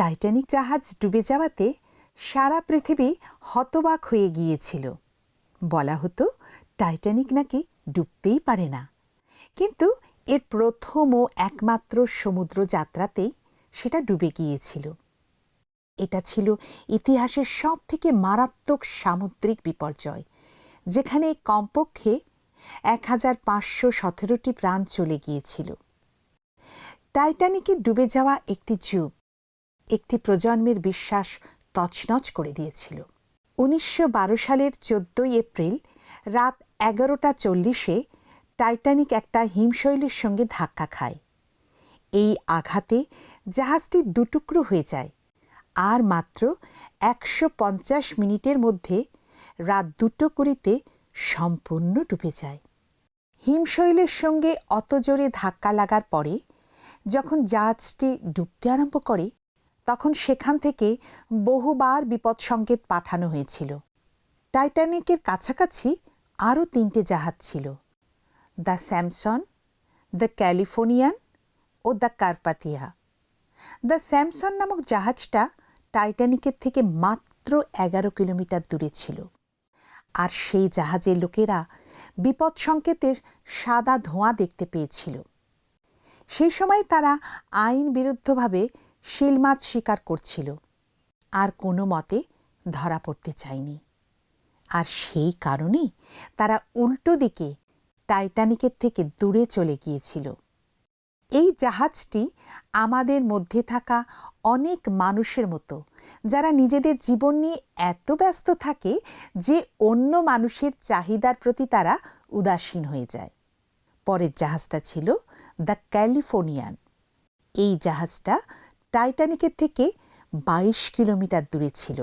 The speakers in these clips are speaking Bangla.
টাইটানিক জাহাজ ডুবে যাওয়াতে সারা পৃথিবী হতবাক হয়ে গিয়েছিল। বলা হতো টাইটানিক নাকি ডুবতেই পারে না, কিন্তু এর প্রথম ও একমাত্র সমুদ্র যাত্রাতেই সেটা ডুবে গিয়েছিল। এটা ছিল ইতিহাসের সবথেকে মারাত্মক সামুদ্রিক বিপর্যয়, যেখানে কমপক্ষে 1517টি প্রাণ চলে গিয়েছিল। টাইটানিকে ডুবে যাওয়া একটি যুগ, একটি প্রজন্মের বিশ্বাস তছনছ করে দিয়েছিল। 1912 সালের 14 এপ্রিল রাত 11:40 টাইটানিক একটা হিমশৈলের সঙ্গে ধাক্কা খায়। এই আঘাতে জাহাজটি দুটুকরো হয়ে যায়, আর মাত্র 150 মিনিটের মধ্যে রাত 2:20 সম্পূর্ণ ডুবে যায়। হিমশৈলের সঙ্গে অত জোরে ধাক্কা লাগার পরে যখন জাহাজটি ডুবতে আরম্ভ করে, তখন সেখান থেকে বহুবার বিপদ সংকেত পাঠানো হয়েছিল। টাইটানিকের কাছাকাছি আরও 3টে জাহাজ ছিল, দ্য স্যামসন, দ্য ক্যালিফোর্নিয়ান ও দ্য কার্পাথিয়া। দ্য স্যামসন নামক জাহাজটা টাইটানিকের থেকে মাত্র 11 কিলোমিটার দূরে ছিল, আর সেই জাহাজের লোকেরা বিপদ সংকেতের সাদা ধোঁয়া দেখতে পেয়েছিল। সেই সময় তারা আইন বিরুদ্ধভাবে শিল মাছ শিকার করছিল, আর কোনো মতে ধরা পড়তে চায়নি। আর সেই কারণেই তারা উল্টো দিকে টাইটানিকের থেকে দূরে চলে গিয়েছিল। এই জাহাজটি আমাদের মধ্যে থাকা অনেক মানুষের মতো, যারা নিজেদের জীবন নিয়ে এত ব্যস্ত থাকে যে অন্য মানুষের চাহিদার প্রতি তারা উদাসীন হয়ে যায়। পরের জাহাজটা ছিল দ্য ক্যালিফোর্নিয়ান। এই জাহাজটা টাইটানিকের থেকে 22 কিলোমিটার দূরে ছিল।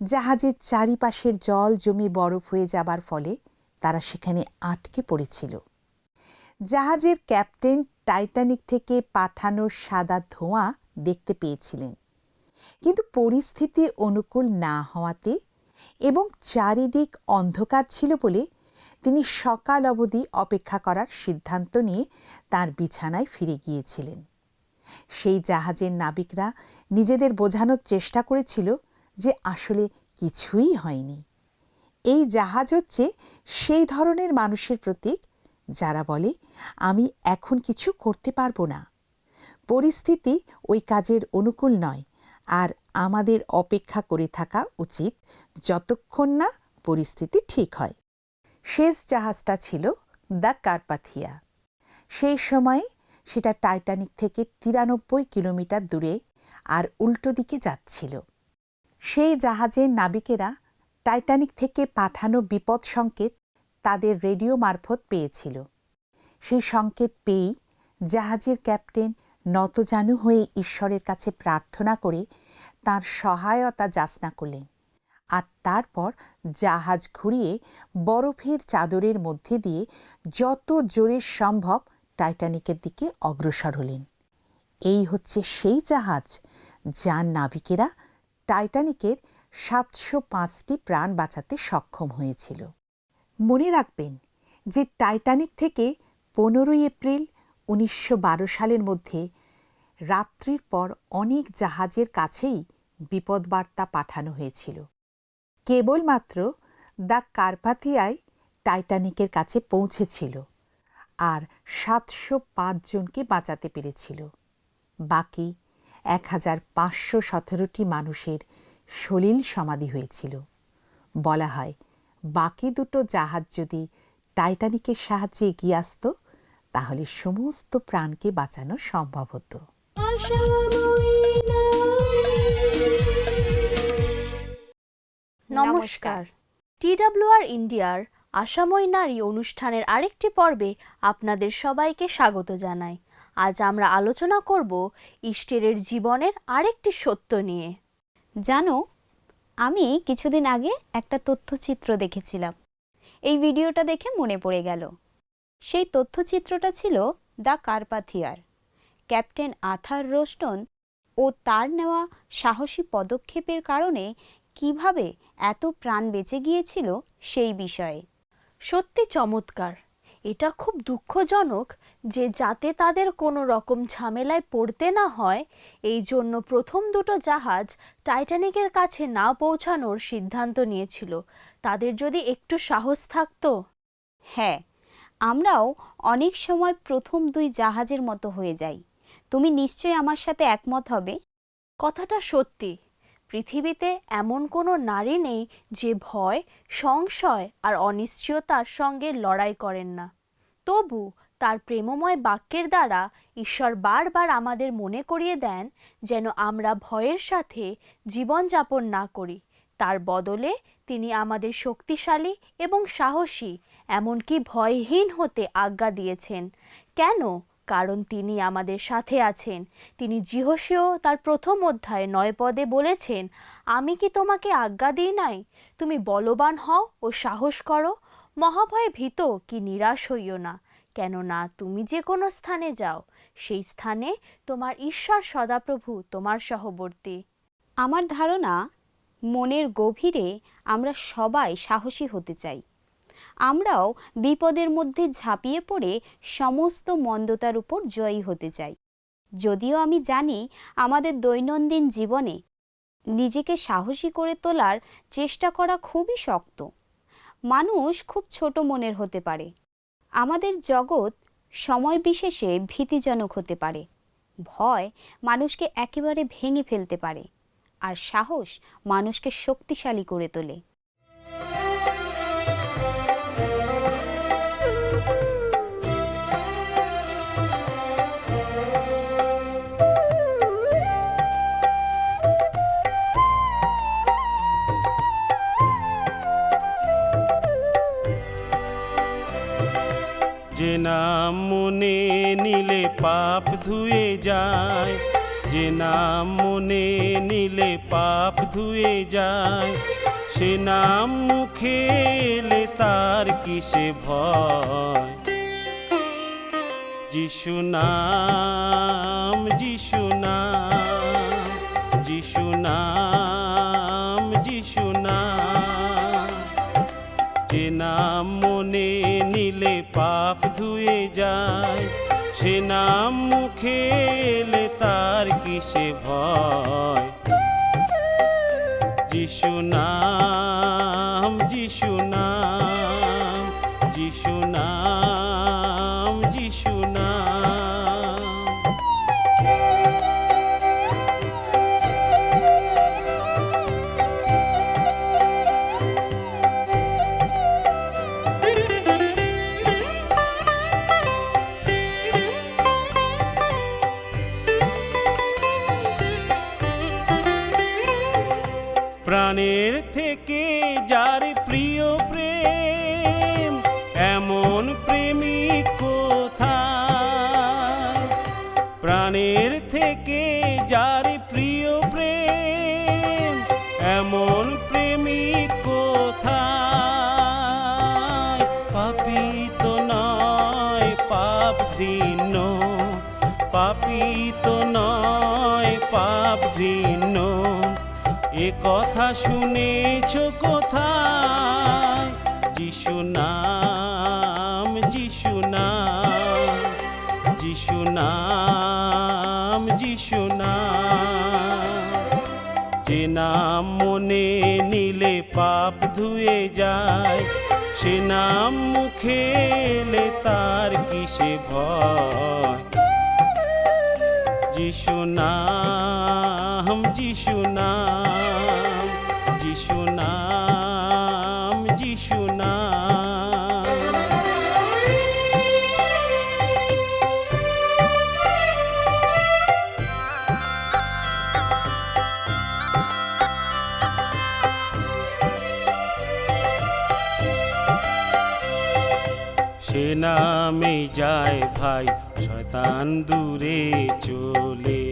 জাহাজের চারিপাশের জল জমে বরফ হয়ে যাবার ফলে তারা সেখানে আটকে পড়েছিল। জাহাজের ক্যাপ্টেন টাইটানিক থেকে পাঠানো সাদা ধোঁয়া দেখতে পেয়েছিলেন, কিন্তু পরিস্থিতি অনুকূল না হওয়াতে এবং চারিদিক অন্ধকার ছিল বলে তিনি সকাল অবধি অপেক্ষা করার সিদ্ধান্ত নিয়ে তার বিছানায় ফিরে গিয়েছিলেন। সেই জাহাজের নাবিকরা নিজেদের বোঝানোর চেষ্টা করেছিল যে আসলে কিছুই হয়নি। এই জাহাজ হচ্ছে সেই ধরনের মানুষের প্রতীক যারা বলে, আমি এখন কিছু করতে পারবো না, পরিস্থিতি ওই কাজের অনুকূল নয়, আর আমাদের অপেক্ষা করে থাকা উচিত যতক্ষণ না পরিস্থিতি ঠিক হয়। শেষ জাহাজটা ছিল দ্য কার্পাথিয়া। সেই সময়ে সেটা টাইটানিক থেকে 93 কিলোমিটার দূরে আর উল্টো দিকে যাচ্ছিল। সেই জাহাজের নাবিকেরা টাইটানিক থেকে পাঠানো বিপদ সংকেত তাদের রেডিও মারফত পেয়েছিল। সেই সংকেত পেয়েই জাহাজের ক্যাপ্টেন নতজানু হয়ে ঈশ্বরের কাছে প্রার্থনা করে তার সহায়তা যাচনা করলেন, আর তারপর জাহাজ ঘুরিয়ে বরফের চাদরের মধ্যে দিয়ে যত জোরে সম্ভব টাইটানিকের দিকে অগ্রসর হলেন। এই হচ্ছে সেই জাহাজ যার নাবিকেরা টাইটানিকের 705টি প্রাণ বাঁচাতে সক্ষম হয়েছিল। মনে রাখবেন যে টাইটানিক থেকে 15 এপ্রিল 1912 সালের মধ্যে রাত্রির পর অনেক জাহাজের কাছেই বিপদবার্তা পাঠানো হয়েছিল। কেবলমাত্র দ্য কার্পাথিয়ায় টাইটানিকের কাছে পৌঁছেছিল আর 705 জনকে বাঁচাতে পেরেছিল। বাকি 1517টি মানুষের সলিল সমাধি হয়েছিল। বলা হয়, বাকি দুটো জাহাজ যদি টাইটানিকের সাহায্যে এগিয়ে আসত, তাহলে সমস্ত প্রাণকে বাঁচানো সম্ভব হতো। নমস্কার। TWR ইন্ডিয়ার আশাময়ী নারী অনুষ্ঠানের আরেকটি পর্বে আপনাদের সবাইকে স্বাগত জানাই। আজ আমরা আলোচনা করব ইস্টেরের জীবনের আরেকটি সত্য নিয়ে। জানো, আমি কিছুদিন আগে একটা তথ্যচিত্র দেখেছিলাম। এই ভিডিওটা দেখে মনে পড়ে গেল। সেই তথ্যচিত্রটা ছিল দ্য কার্পাথিয়ার। ক্যাপ্টেন আর্থার রোস্টন ও তার নেওয়া সাহসী পদক্ষেপের কারণে কিভাবে এত প্রাণ বেঁচে গিয়েছিল সেই বিষয়ে। সত্যি চমৎকার। এটা খুব দুঃখজনক যে যাতে তাদের কোনো রকম ঝামেলায় পড়তে না হয় এই জন্য প্রথম দুটো জাহাজ টাইটানিকের কাছে না পৌঁছানোর সিদ্ধান্ত নিয়েছিল। তাদের যদি একটু সাহস থাকতো। হ্যাঁ, আমরাও অনেক সময় প্রথম দুই জাহাজের মতো হয়ে যাই। তুমি নিশ্চয়ই আমার সাথে একমত হবে। কথাটা সত্যি। পৃথিবীতে এমন কোনো নারী নেই যে ভয়, সংশয় আর অনিশ্চয়তার সঙ্গে লড়াই করেন না। তবু তার প্রেমময় বাক্যের দ্বারা ঈশ্বর বারবার আমাদের মনে করিয়ে দেন যেন আমরা ভয়ের সাথে জীবনযাপন না করি। তার বদলে তিনি আমাদের শক্তিশালী এবং সাহসী, এমনকি ভয়হীন হতে আজ্ঞা দিয়েছেন। কেন? কারণ তিনি আমাদের সাথে আছেন। তিনি যিহোশীয় তার প্রথম অধ্যায়ে 9 পদে বলেছেন, আমি কি তোমাকে আজ্ঞা দিই নাই? তুমি বলবান হও ও সাহস করো, মহাভয়ে ভীত কি নিরাশ হইও না। কেননা তুমি যে কোনো স্থানে যাও, সেই স্থানে তোমার ঈশ্বর সদাপ্রভু তোমার সহবর্তী। আমার ধারণা মনের গভীরে আমরা সবাই সাহসী হতে চাই। আমরাও বিপদের মধ্যে ঝাঁপিয়ে পড়ে সমস্ত মন্দতার উপর জয়ী হতে চাই। যদিও আমি জানি আমাদের দৈনন্দিন জীবনে নিজেকে সাহসী করে তোলার চেষ্টা করা খুবই শক্ত। মানুষ খুব ছোট মনের হতে পারে। আমাদের জগৎ সময় বিশেষে ভীতিজনক হতে পারে। ভয় মানুষকে একেবারে ভেঙে ফেলতে পারে, আর সাহস মানুষকে শক্তিশালী করে তোলে। যে নাম মনে নিলে পাপ ধুয়ে যায়, যে নাম মনে নিলে পাপ ধুয়ে যায়, সে নাম মুখে এলে তার কিসে ভয়। যিশু নাম, যিশু নাম, যিশু নাম, যিশু নাম। যে নাম মনে নিলে পাপ ধুয়ে যায়, সে নাম মুখে এলে তার কিসে ভয়। যিশু নাম, যিশু নাম, যিশু নাম, যিশু নাম। প্রাণের থেকে যার প্রিয় প্রেম, এমন প্রেমিক কোথায়। প্রাণের থেকে যার প্রিয় প্রেম, এমন প্রেমিক কোথায়। পাপী তো নয় পাপ ঘৃণ্য, পাপী তো নয় পাপ ঘৃণ্য। এ কথা শুনেছ কোথায়? যিশু নাম, যিশু নাম, যিশু নাম, যিশু নাম। যে নাম মনে নিলে পাপ ধুয়ে যায়, সে নাম মুখে এলে তার কিসে ভয়। যিশু নাম, যিশু নাম, যিশু নাম, যিশু নাম। সে নামে যায় ভাই শয়তান দূরে চলে।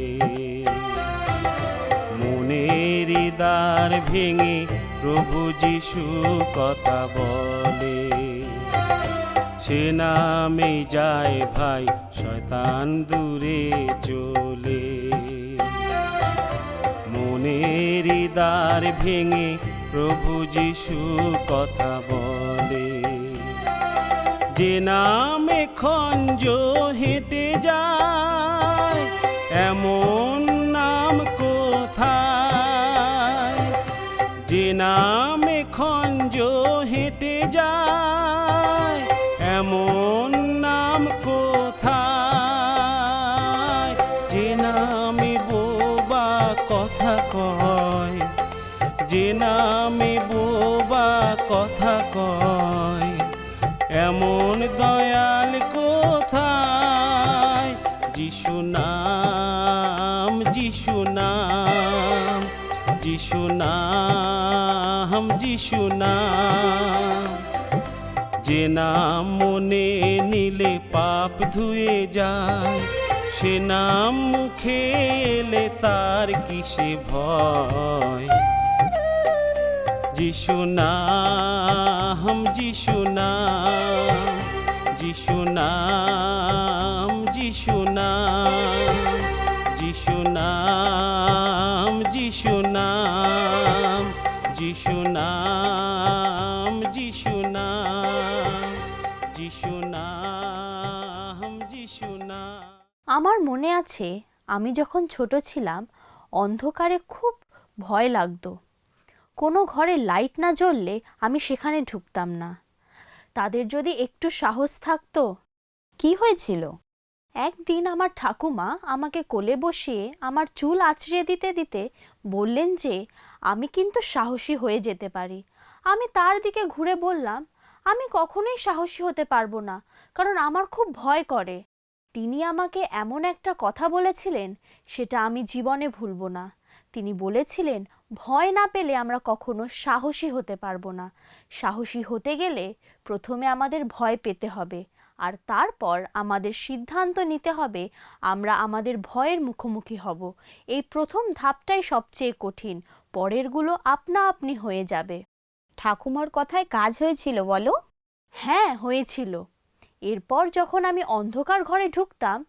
মনের দ্বার ভেঙে প্রভু যিশু কথা বলে। সে নামে যায় ভাই শয়তান দূরে চলে। মনের দ্বার ভেঙে প্রভু যিশু কথা বলে। যে নামে খঞ্জ হেঁটে যায়, এমন নাম কোথায়? যে নামে খঞ্জ হেঁটে যায়, এমন নাম কোথায়? যে নামে বোবা কথা কয়, যে নামে বোবা কথা কয়, এমন দয়াল কোথায়? যিশু নাম, যিশু নাম, যিশু নাম, যিশু নাম। যে নাম মনে নিলে পাপ ধুয়ে যায়, সে নাম মুখে এলে তার কিসে ভয়? যিশু নাম, যিশু নাম, যিশু নাম, যিশু নাম, যিশু নাম, যিশু নাম, যিশু নাম, যিশু নাম, যিশু নাম, যিশু নাম। আমার মনে আছে আমি যখন ছোট ছিলাম অন্ধকারে খুব ভয় লাগতো। কোনো ঘরে লাইট না জ্বললে আমি সেখানে ঢুকতাম না। তাদের যদি একটু সাহস থাকতো। কি হয়েছিল? একদিন আমার ঠাকুমা আমাকে কোলে বসিয়ে আমার চুল আঁচড়ে দিতে দিতে বললেন যে আমি কিন্তু সাহসী হয়ে যেতে পারি। আমি তার দিকে ঘুরে বললাম, আমি কখনোই সাহসী হতে পারবো না, কারণ আমার খুব ভয় করে। তিনি আমাকে এমন একটা কথা বলেছিলেন সেটা আমি জীবনে ভুলবো না। তিনি বলেছিলেন, ভয় না পেলে আমরা কখনো সাহসী হতে পারবো না। সাহসী হতে গেলে প্রথমে আমাদের ভয় পেতে হবে, আর তারপর আমাদের সিদ্ধান্ত নিতে হবে আমরা আমাদের ভয়ের মুখোমুখি হব। এই প্রথম ধাপটাই সবচেয়ে কঠিন, পরেরগুলো আপনা আপনি হয়ে যাবে। ঠাকুমার কথায় কাজ হয়েছিল বলো? হ্যাঁ, হয়েছিল। এরপর যখন আমি অন্ধকার ঘরে ঢুকতাম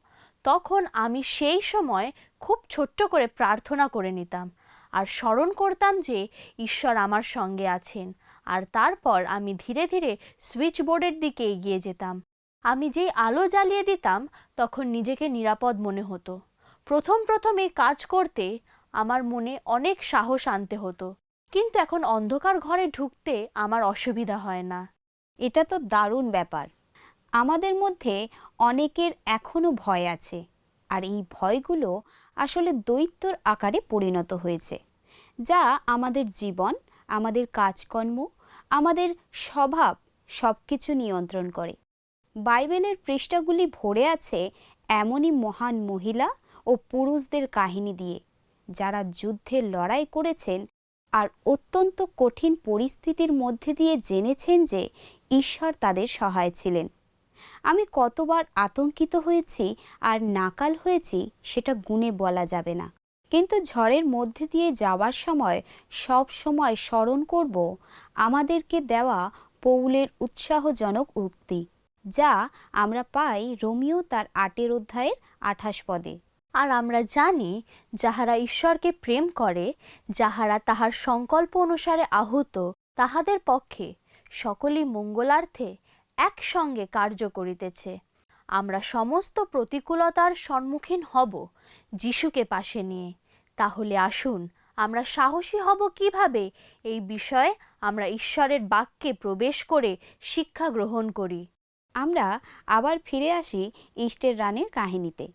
তখন আমি সেই সময় খুব ছোট্ট করে প্রার্থনা করে নিতাম আর স্মরণ করতাম যে ঈশ্বর আমার সঙ্গে আছেন। আর তারপর আমি ধীরে ধীরে সুইচ বোর্ডের দিকে এগিয়ে যেতাম। আমি যেই আলো জ্বালিয়ে দিতাম তখন নিজেকে নিরাপদ মনে হতো। প্রথম প্রথম এই কাজ করতে আমার মনে অনেক সাহস আনতে হতো, কিন্তু এখন অন্ধকার ঘরে ঢুকতে আমার অসুবিধা হয় না। এটা তো দারুণ ব্যাপার। আমাদের মধ্যে অনেকের এখনো ভয় আছে, আর এই ভয়গুলো আসলে দৈত্যর আকারে পরিণত হয়েছে, যা আমাদের জীবন, আমাদের কাজকর্ম, আমাদের স্বভাব সব কিছু নিয়ন্ত্রণ করে। বাইবেলের পৃষ্ঠাগুলি ভরে আছে এমনই মহান মহিলা ও পুরুষদের কাহিনী দিয়ে, যারা যুদ্ধে লড়াই করেছেন আর অত্যন্ত কঠিন পরিস্থিতির মধ্যে দিয়ে জেনেছেন যে ঈশ্বর তাদের সহায় ছিলেন। আমি কতবার আতঙ্কিত হয়েছি আর নাকাল হয়েছি সেটা গুণে বলা যাবে না, কিন্তু ঝড়ের মধ্যে দিয়ে যাওয়ার সময় সব সময় স্মরণ করব আমাদেরকে দেওয়া পৌলের উৎসাহজনক উক্তি, যা আমরা পাই রোমিও তার 8 অধ্যায়ের 28 পদে। আর আমরা জানি যাহারা ঈশ্বরকে প্রেম করে, যাহারা তাহার সংকল্প অনুসারে আহুত, তাহাদের পক্ষে সকলই মঙ্গলার্থে একসঙ্গে কার্য করিতেছে। আমরা সমস্ত প্রতিকূলতার সম্মুখীন হব যিশুকে পাশে নিয়ে। তাহলে আসুন আমরা সাহসী হব কিভাবে, এই বিষয়ে আমরা ঈশ্বরের বাক্যে প্রবেশ করে শিক্ষা গ্রহণ করি। আমরা আবার ফিরে আসি ইস্টের রানের কাহিনীতে।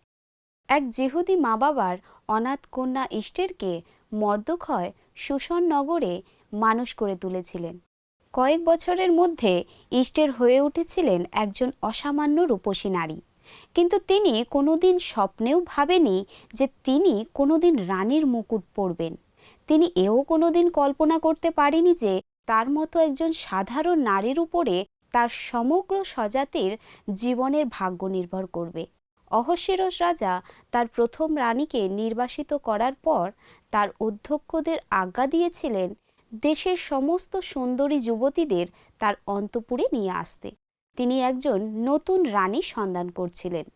এক জিহুদি মা বাবার অনাথ কন্যা ইস্টেরকে মর্দখয় সুসন নগরে মানুষ করে তুলেছিলেন। কয়েক বছরের মধ্যে ইস্টের হয়ে উঠেছিলেন একজন অসামান্য রূপসী নারী, কিন্তু তিনি কোনোদিন স্বপ্নেও ভাবেনি যে তিনি কোনোদিন রানীর মুকুট পরবেন। তিনি এও কোনোদিন কল্পনা করতে পারেনি যে তার মতো একজন সাধারণ নারীর উপরে তার সমগ্র স্বজাতির জীবনের ভাগ্য নির্ভর করবে। অহস্যেরস রাজা তার প্রথম রানীকে নির্বাসিত করার পর তার অধ্যক্ষদের আজ্ঞা দিয়েছিলেন দেশের সমস্ত সুন্দরী যুবতীদের তার অন্তঃপুরে নিয়ে আসতে। তিনি একজন নতুন রানীর সন্ধান করছিলেন।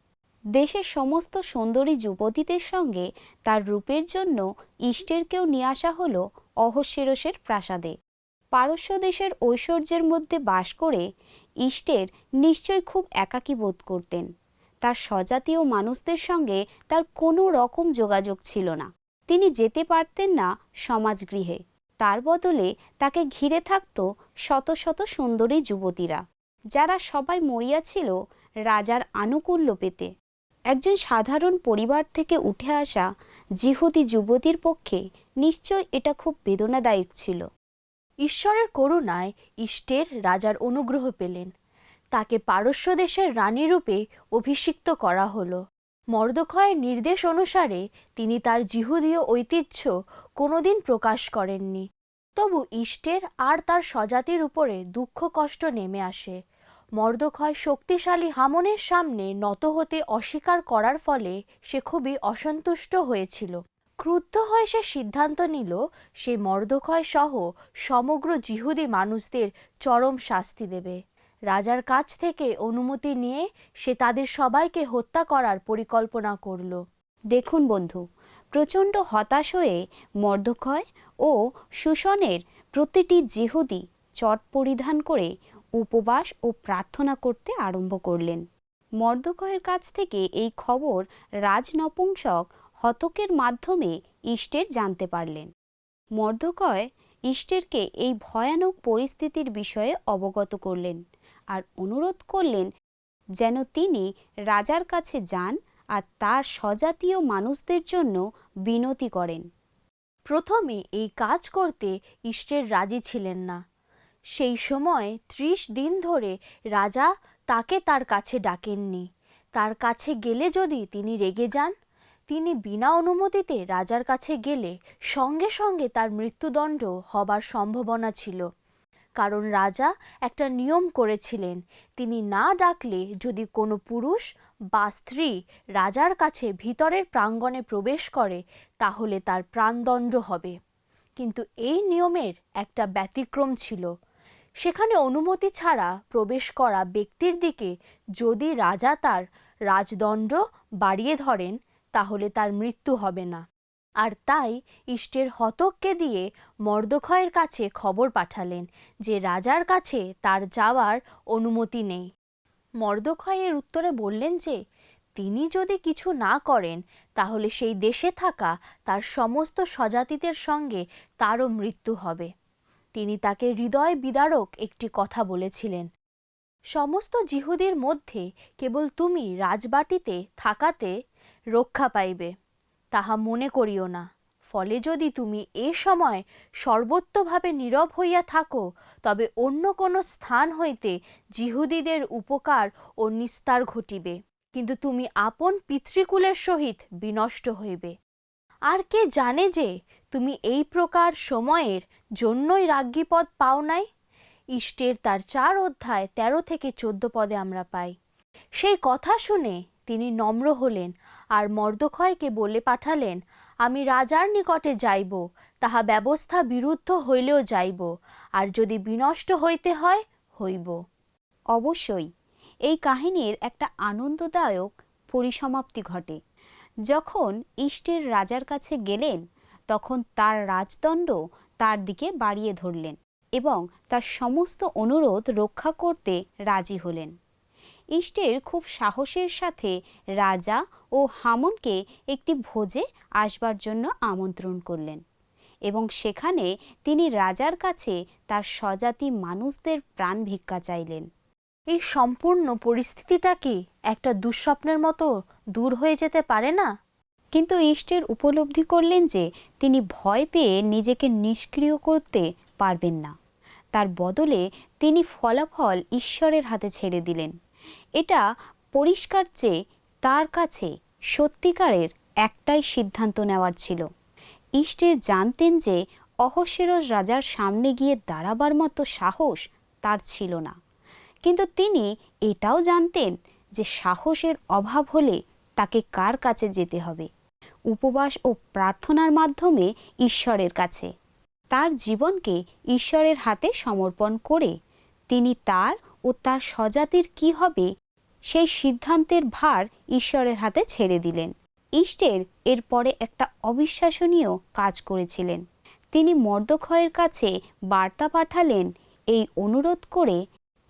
দেশের সমস্ত সুন্দরী যুবতীদের সঙ্গে তার রূপের জন্য ইস্টেরকেও নিয়ে আসা হলো অহস্যেরসের প্রাসাদে। পারস্য দেশের ঐশ্বর্যের মধ্যে বাস করে ইষ্টের নিশ্চয় খুব একাকী বোধ করতেন। তার স্বজাতীয় মানুষদের সঙ্গে তার কোনো রকম যোগাযোগ ছিল না। তিনি যেতে পারতেন না সমাজগৃহে। তার বদলে তাকে ঘিরে থাকত শত শত সুন্দরী যুবতীরা, যারা সবাই মরিয়াছিল রাজার আনুকূল্য পেতে। একজন সাধারণ পরিবার থেকে উঠে আসা জিহুদি যুবতীর পক্ষে নিশ্চয় এটা খুব বেদনাদায়ক ছিল। ঈশ্বরের করুণায় ইষ্টের রাজার অনুগ্রহ পেলেন। তাকে পারস্য দেশের রানী রূপে অভিষিক্ত করা হলো। মর্দখয়ের নির্দেশ অনুসারে তিনি তার জিহুদীয় ঐতিহ্য কোনোদিন প্রকাশ করেননি। তবু ইষ্টের আর তার স্বজাতির উপরে দুঃখ কষ্ট নেমে আসে। মর্দখয় শক্তিশালী হামনের সামনে নত হতে অস্বীকার করার ফলে সে খুবই অসন্তুষ্ট হয়েছিল। ক্রুদ্ধ হয়ে সে সিদ্ধান্ত নিল সে মর্দখয় সহ সমগ্র জিহুদি মানুষদের চরম শাস্তি দেবে। রাজার কাছ থেকে অনুমতি নিয়ে সে তাদের সবাইকে হত্যা করার পরিকল্পনা করল। দেখুন বন্ধু, প্রচণ্ড হতাশ হয়ে মর্দখয় ও সুসনের প্রতিটি জিহুদি চট পরিধান করে উপবাস ও প্রার্থনা করতে আরম্ভ করলেন। মর্দখয়ের কাছ থেকে এই খবর রাজনপুংসক হতকের মাধ্যমে ইষ্টের জানতে পারলেন। মর্দখয় ইষ্টেরকে এই ভয়ানক পরিস্থিতির বিষয়ে অবগত করলেন আর অনুরোধ করলেন যেন তিনি রাজার কাছে যান আর তার স্বজাতীয় মানুষদের জন্য বিনতি করেন। প্রথমে এই কাজ করতে ইষ্টের রাজি ছিলেন না। সেই সময় 30 দিন ধরে রাজা তাকে তার কাছে ডাকেননি। তার কাছে গেলে যদি তিনি রেগে যান, তিনি বিনা অনুমতিতে রাজার কাছে গেলে সঙ্গে সঙ্গে তার মৃত্যুদণ্ড হবার সম্ভাবনা ছিল। কারণ রাজা একটা নিয়ম করেছিলেন, তিনি না ডাকলে যদি কোনো পুরুষ বা স্ত্রী রাজার কাছে ভিতরের প্রাঙ্গণে প্রবেশ করে তাহলে তার প্রাণদণ্ড হবে। কিন্তু এই নিয়মের একটা ব্যতিক্রম ছিল। সেখানে অনুমতি ছাড়া প্রবেশ করা ব্যক্তির দিকে যদি রাজা তার রাজদণ্ড বাড়িয়ে ধরেন তাহলে তার মৃত্যু হবে না। আর তাই ইষ্টের হতককে দিয়ে মর্দখয়ের কাছে খবর পাঠালেন যে রাজার কাছে তার যাওয়ার অনুমতি নেই। মর্দখয় এর উত্তরে বললেন যে তিনি যদি কিছু না করেন তাহলে সেই দেশে থাকা তার সমস্ত স্বজাতিদের সঙ্গে তারও মৃত্যু হবে। তিনি তাকে হৃদয় বিদারক একটি কথা বলেছিলেন, সমস্ত জিহুদের মধ্যে কেবল তুমি রাজবাটিতে থাকাতে রক্ষা পাইবে, তাহা মনে করিও না। ফলে যদি তুমি এ সময় সর্বত্রভাবে নীরব হইয়া থাকো তবে অন্য কোনো স্থান হইতে জিহুদীদের উপকার ও নিস্তার ঘটিবে, কিন্তু তুমি আপন পিতৃকুলের সহিত বিনষ্ট হইবে। আর কে জানে যে তুমি এই প্রকার সময়ের জন্যই রাজ্ঞীপদ পাও নাই। ইষ্টের তার 4 অধ্যায় 13 থেকে 14 পদে আমরা পাই। সেই কথা শুনে তিনি নম্র হলেন আর মর্দখয়কে বলে পাঠালেন, আমি রাজার নিকটে যাইব, তাহা ব্যবস্থা বিরুদ্ধ হইলেও যাইব, আর যদি বিনষ্ট হইতে হয় হইব। অবশ্যই এই কাহিনীর একটা আনন্দদায়ক পরিসমাপ্তি ঘটে। যখন ইষ্টের রাজার কাছে গেলেন তখন তার রাজদণ্ড তার দিকে বাড়িয়ে ধরলেন এবং তার সমস্ত অনুরোধ রক্ষা করতে রাজি হলেন। ইষ্টের খুব সাহসের সাথে রাজা ও হামনকে একটি ভোজে আসবার জন্য আমন্ত্রণ করলেন এবং সেখানে তিনি রাজার কাছে তার স্বজাতি মানুষদের প্রাণ ভিক্ষা চাইলেন। এই সম্পূর্ণ পরিস্থিতিটা কি একটা দুঃস্বপ্নের মতো দূর হয়ে যেতে পারে না? কিন্তু ইষ্টের উপলব্ধি করলেন যে তিনি ভয় পেয়ে নিজেকে নিষ্ক্রিয় করতে পারবেন না। তার বদলে তিনি ফলাফল ঈশ্বরের হাতে ছেড়ে দিলেন। এটা পরিষ্কার যে তার কাছে সত্যিকারের একটাই সিদ্ধান্ত নেওয়ার ছিল। ইষ্টের জানতেন যে অহস্যেরস রাজার সামনে গিয়ে দাঁড়াবার মতো সাহস তার ছিল না, কিন্তু তিনি এটাও জানতেন যে সাহসের অভাব হলে তাকে কার কাছে যেতে হবে? উপবাস ও প্রার্থনার মাধ্যমে ঈশ্বরের কাছে। তার জীবনকে ঈশ্বরের হাতে সমর্পণ করে তিনি তার ও তার স্বজাতির কি হবে সেই সিদ্ধান্তের ভার ঈশ্বরের হাতে ছেড়ে দিলেন। ইষ্টের এরপরে একটা অবিশ্বাসনীয় কাজ করেছিলেন। তিনি মর্দখয়ের কাছে বার্তা পাঠালেন এই অনুরোধ করে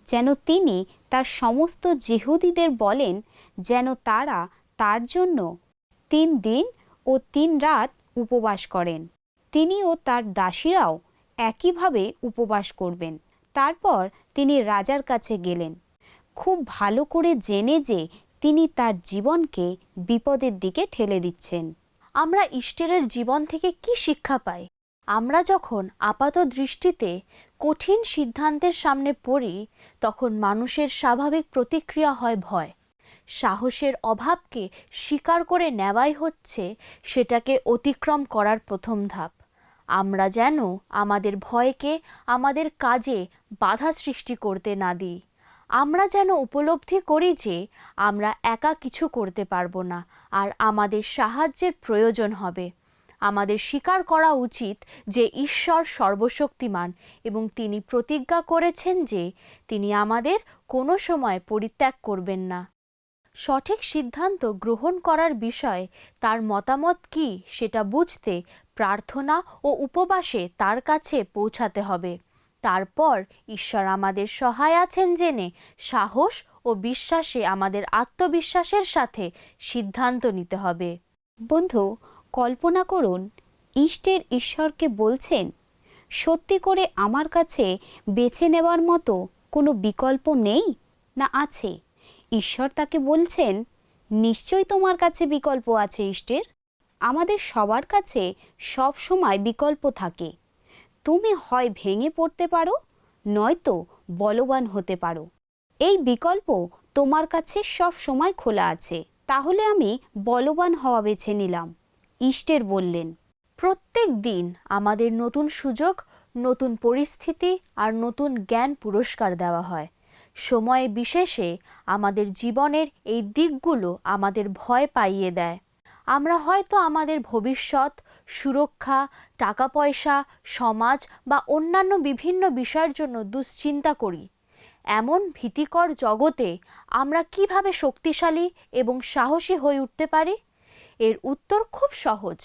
যেন তিনি তার সমস্ত জিহুদীদের বলেন যেন তারা তার জন্য 3 দিন ও 3 রাত উপবাস করেন। তিনি ও তার দাসীরাও একইভাবে উপবাস করবেন। তারপর তিনি রাজার কাছে গেলেন, খুব ভালো করে জেনে যে তিনি তার জীবনকে বিপদের দিকে ঠেলে দিচ্ছেন। আমরা ইস্টেরের জীবন থেকে কি শিক্ষা পাই? আমরা যখন আপাত দৃষ্টিতে কঠিন সিদ্ধান্তের সামনে পড়ি, তখন মানুষের স্বাভাবিক প্রতিক্রিয়া হয় ভয়। সাহসের অভাবকে স্বীকার করে নেওয়াই হচ্ছে সেটাকে অতিক্রম করার প্রথম ধাপ। আমরা যেন আমাদের ভয়কে আমাদের কাজে বাধা সৃষ্টি করতে না দিই। আমরা যেন উপলব্ধি করি যে আমরা একা কিছু করতে পারবো না, আর আমাদের সাহায্যের প্রয়োজন হবে। আমাদের স্বীকার করা উচিত যে ঈশ্বর সর্বশক্তিমান এবং তিনি প্রতিজ্ঞা করেছেন যে তিনি আমাদের কোনো সময় পরিত্যাগ করবেন না। সঠিক সিদ্ধান্ত গ্রহণ করার বিষয়ে তার মতামত কী সেটা বুঝতে প্রার্থনা ও উপবাসে তার কাছে পৌঁছাতে হবে। তারপর ঈশ্বর আমাদের সহায় আছেন জেনে সাহস ও বিশ্বাসে আমাদের আত্মবিশ্বাসের সাথে সিদ্ধান্ত নিতে হবে। বন্ধু, কল্পনা করুন ইষ্টের ঈশ্বরকে বলছেন, সত্যি করে আমার কাছে বেছে নেওয়ার মতো কোনো বিকল্প নেই না আছে? ঈশ্বর তাকে বলছেন, নিশ্চয়ই তোমার কাছে বিকল্প আছে ইষ্টের। আমাদের সবার কাছে সব সময় বিকল্প থাকে। তুমি হয় ভেঙে পড়তে পারো, নয়তো বলবান হতে পারো। এই বিকল্প তোমার কাছে সব সময় খোলা আছে। তাহলে আমি বলবান হওয়া বেছে নিলাম, ইষ্টের বললেন। প্রত্যেক দিন আমাদের নতুন সুযোগ, নতুন পরিস্থিতি আর নতুন জ্ঞান পুরস্কার দেওয়া হয়। সময় বিশেষে আমাদের জীবনের এই দিকগুলো আমাদের ভয় পাইয়ে দেয়। আমরা হয়তো আমাদের ভবিষ্যৎ, সুরক্ষা, টাকা পয়সা, সমাজ বা অন্যান্য বিভিন্ন বিষয়ের জন্য দুশ্চিন্তা করি। এমন ভীতিকর জগতে আমরা কিভাবে শক্তিশালী এবং সাহসী হয়ে উঠতে পারি? এর উত্তর খুব সহজ।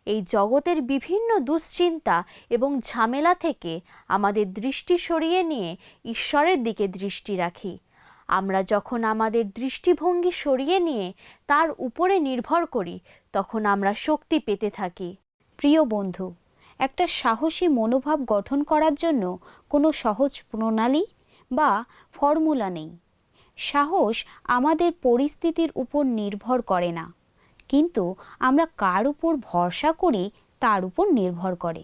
এই জগতের বিভিন্ন দুশ্চিন্তা এবং ঝামেলা থেকে আমাদের দৃষ্টি সরিয়ে নিয়ে ঈশ্বরের দিকে দৃষ্টি রাখি। আমরা যখন আমাদের দৃষ্টিভঙ্গি সরিয়ে নিয়ে তার উপরে নির্ভর করি, তখন আমরা শক্তি পেতে থাকি। প্রিয় বন্ধু, একটা সাহসী মনোভাব গঠন করার জন্য কোনো সহজ প্রণালী বা ফর্মুলা নেই। সাহস আমাদের পরিস্থিতির উপর নির্ভর করে না, কিন্তু আমরা কার উপর ভরসা করি তার উপর নির্ভর করে।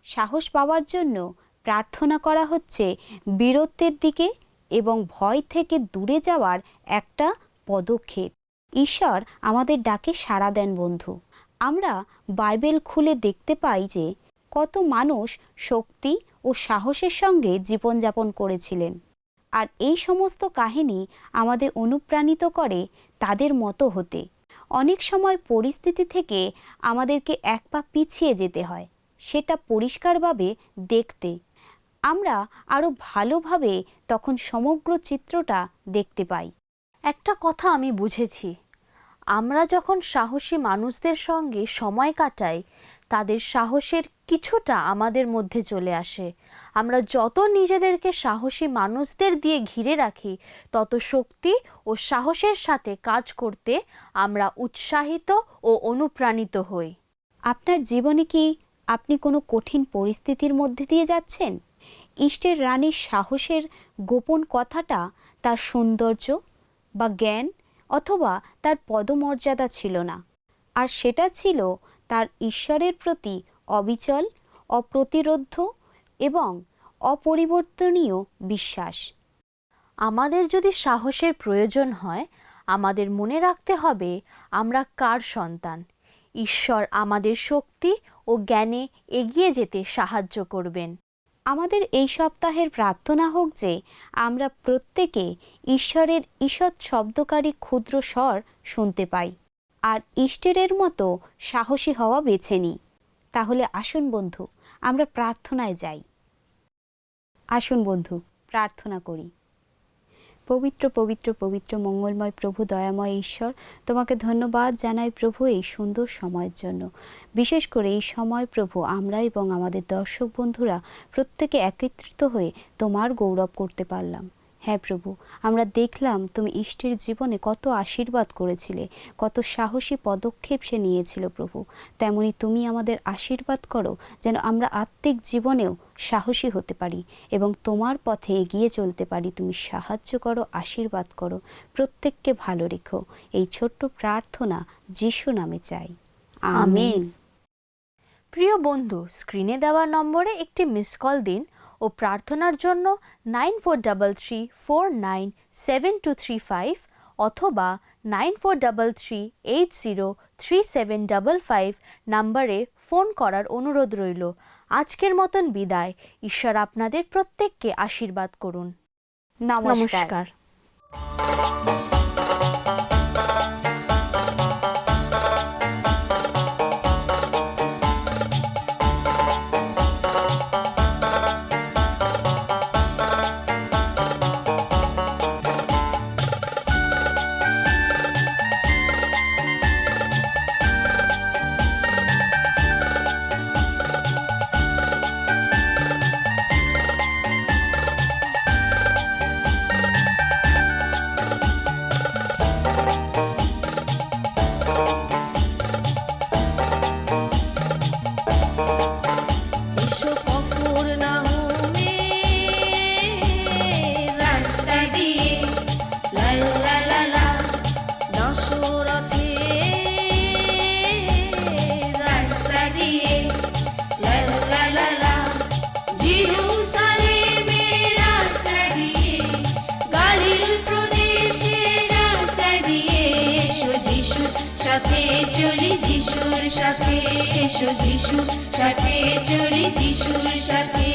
সাহস পাওয়ার জন্য প্রার্থনা করা হচ্ছে বীরত্বের দিকে এবং ভয় থেকে দূরে যাওয়ার একটা পদক্ষেপ। ঈশ্বর আমাদের ডাকে সাড়া দেন বন্ধু। আমরা বাইবেল খুলে দেখতে পাই যে কত মানুষ শক্তি ও সাহসের সঙ্গে জীবনযাপন করেছিলেন, আর এই সমস্ত কাহিনী আমাদের অনুপ্রাণিত করে তাদের মতো হতে। অনেক সময় পরিস্থিতি থেকে আমাদেরকে এক পা পিছিয়ে যেতে হয়, সেটা পরিষ্কারভাবে দেখতে। আমরা আরও ভালোভাবে তখন সমগ্র চিত্রটা দেখতে পাই। একটা কথা আমি বুঝেছি, আমরা যখন সাহসী মানুষদের সঙ্গে সময় কাটাই, তাদের সাহসের কিছুটা আমাদের মধ্যে চলে আসে। আমরা যত নিজেদেরকে সাহসী মানুষদের দিয়ে ঘিরে রাখি, তত শক্তি ও সাহসের সাথে কাজ করতে আমরা উৎসাহিত ও অনুপ্রাণিত হই। আপনার জীবনে কি আপনি কোনো কঠিন পরিস্থিতির মধ্যে দিয়ে যাচ্ছেন? ইষ্টের রানীর সাহসের গোপন কথাটা তার সৌন্দর্য বা জ্ঞান অথবা তার পদমর্যাদা ছিল না, আর সেটা ছিল তার ঈশ্বরের প্রতি অবিচল, অপ্রতিরোধ্য এবং অপরিবর্তনীয় বিশ্বাস। আমাদের যদি সাহসের প্রয়োজন হয়, আমাদের মনে রাখতে হবে আমরা কার সন্তান। ঈশ্বর আমাদের শক্তি ও জ্ঞানে এগিয়ে যেতে সাহায্য করবেন। আমাদের এই সপ্তাহের প্রার্থনা হোক যে আমরা প্রত্যেকে ঈশ্বরের ঈষৎ শব্দকারী ক্ষুদ্র স্বর শুনতে পাই, আর ইষ্টেরের মতো সাহসী হওয়া বেছে নিই। তাহলে আসুন বন্ধু, আমরা প্রার্থনায় যাই। আসুন বন্ধু, প্রার্থনা করি। পবিত্র পবিত্র পবিত্র মঙ্গলময় প্রভু, দয়াময় ঈশ্বর, তোমাকে ধন্যবাদ জানাই প্রভু এই সুন্দর সময়ের জন্য। বিশেষ করে এই সময় প্রভু আমরা এবং আমাদের দর্শক বন্ধুরা প্রত্যেকে একত্রিত হয়ে তোমার গৌরব করতে পারলাম। হ্যাঁ প্রভু, আমরা দেখলাম তুমি ইষ্টের জীবনে কত আশীর্বাদ করেছিলে, কত সাহসী পদক্ষেপ সে নিয়েছিল প্রভু। তেমনি তুমি আমাদের আশীর্বাদ করো যেন আমরা আত্মিক জীবনেও সাহসী হতে পারি এবং তোমার পথে এগিয়ে চলতে পারি। তুমি সাহায্য করো, আশীর্বাদ করো, প্রত্যেককে ভালো রেখো। এই ছোট্ট প্রার্থনা যিশু নামে চাই, আমেন। প্রিয় বন্ধু, স্ক্রিনে দেওয়া নম্বরে একটি মিস কল দিন ও প্রার্থনার জন্য 9433497235 অথবা 9433803755 নম্বরে ফোন করার অনুরোধ রইল। আজকের মতন বিদায়। ঈশ্বর আপনাদের প্রত্যেককে আশীর্বাদ করুন। নমস্কার। সাথে এসো যিশুর সাথে চলি যিশুর সাথে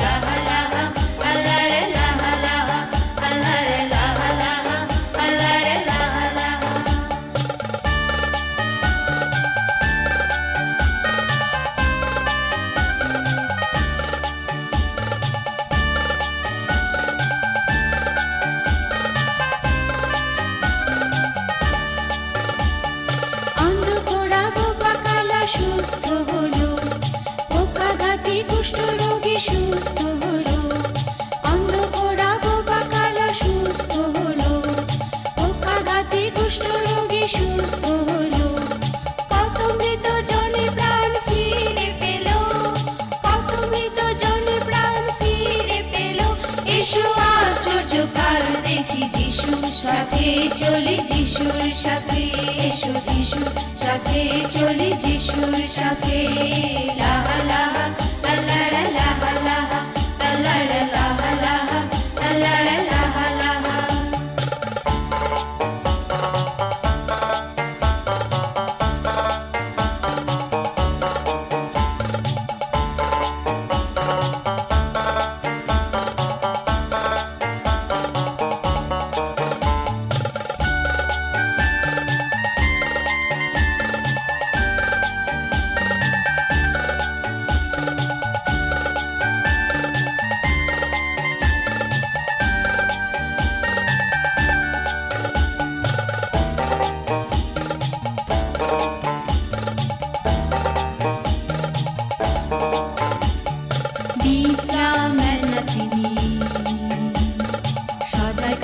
লাহা লাহা আল্লাহ রে লাহা লাহা আল্লাহ রে লাহা লাহা আল্লাহ রে লাহা লাহা। সুস্থ হলো, পোকাঘাতে কুষ্ঠরোগী সুস্থ হলো, অন্ধকারা বোবা কালা সুস্থ হলো, পোকাঘাতে কুষ্ঠরোগী সুস্থ হলো, কত মৃত জনে প্রাণ ফিরে পেল, কত মৃত জনে প্রাণ ফিরে পেল। এসো আশ্চর্য কাল দেখি যিশুর সাথে চলি যিশুর সাথে, এসো যিশুর সাথে চলি যিশুর সাথে লাহা লাহা আল্লাহ রে লাহা লাহা আল্লাহ রে লাহা লাহা আল্লাহ রে লাহা লাহা।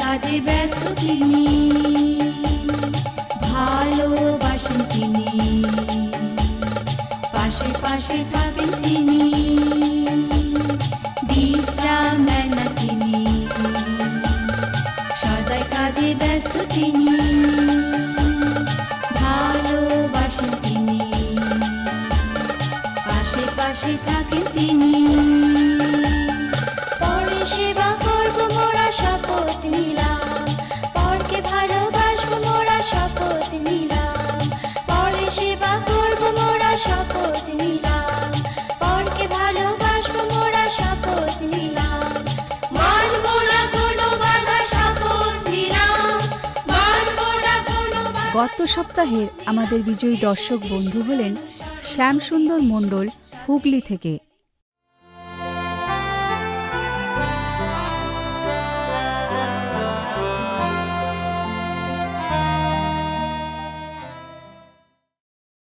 কাজে ব্যস্ত তিনি, ভালোবাসেন তিনি, পাশে পাশে থাকেন তিনি, বিশ্রাম নেন না তিনি, সদাই কাজে ব্যস্ত তিনি, ভালোবাসেন তিনি, পাশে পাশে থাকেন তিনি। পরে সেবা করব মোরা শপথ নিলাম, পরকে ভালোবাসবো মোরা শপথ নিলাম, পরে সেবা করব মোরা শপথ নিলাম, পরকে ভালোবাসবো মোরা শপথ নিলাম, মানব না কোনো বাধা শপথ নিলাম, মানব না কোনো বাধা। গত সপ্তাহের আমাদের বিজয়ী দর্শক বন্ধু হলেন শ্যামসুন্দর মণ্ডল, হুগলি থেকে।